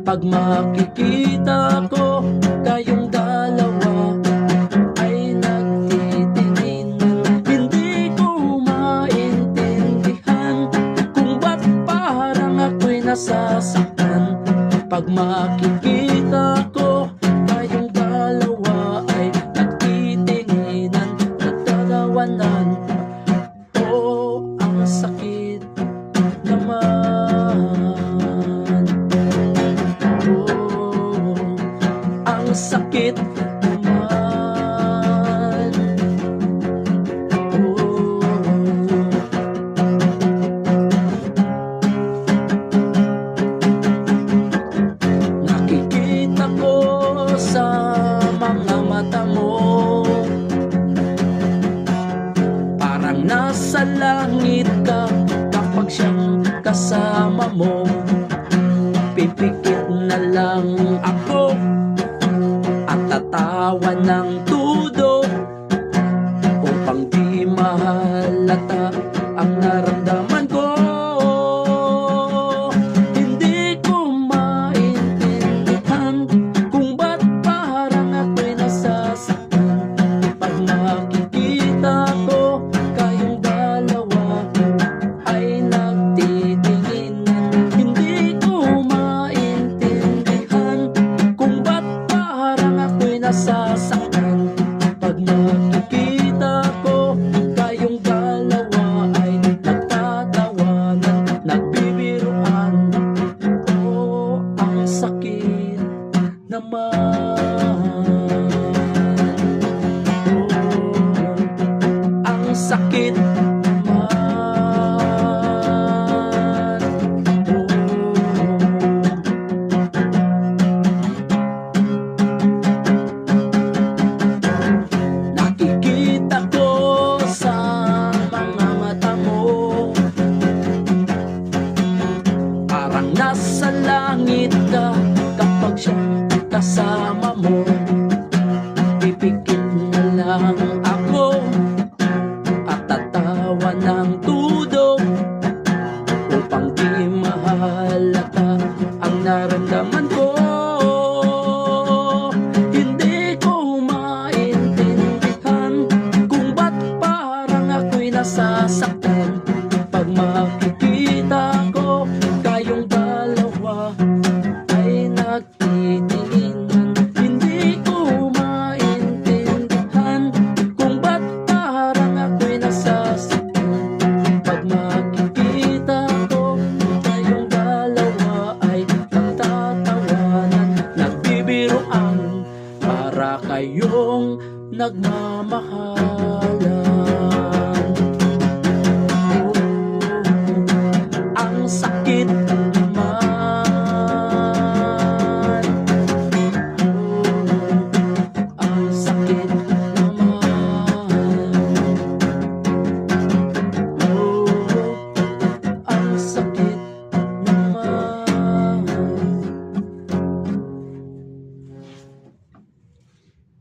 Pag makikita ko kayong dalawa ay nagtitinginan, hindi ko maintindihan kung ba't parang ako'y nasasaktan. Pag makikita ko kayong dalawa ay nagtitinginan, nagtatawanan. Oh, ang sakit naman. Oh, ang sakit naman. Oh, nakikita ko sa mga mata mo, parang nasa langit ka kapag siyang kasama mo. Pipikit na lang ako at tatawa ng tudo upang di mahalata ang naramdaman ko. Hindi ko maintindihan kung ba't parang ako'y nasasaktan. Pag makikita ko kayong dalawa ay nagtitinginan, hindi ko maintindihan kung ba't parang ako'y nasasaktan. Pag makikita ko kayong dalawa ay nagtatawanan, nagbibiruan. Oh, ang sakit naman. Oh, ang sakit naman. Nakikita ko sa mga mata mo, parang nasa langit ka kapag siyang kasama mo. Pipikit na lang ako at tatawa ng tudo upang di mahalata ang naramdaman ko. Hindi ko maintindihan kung ba't parang ako'y nasasaktan. Pag makikita ko kayong dalawa ay nagtitinginan, hindi ko maintindihan kung ba't parang ako'y nasasaktan. Pag makikita ko kayong dalawa ay nagtatawanan, nagbibiruan, para kayong nagmamahal.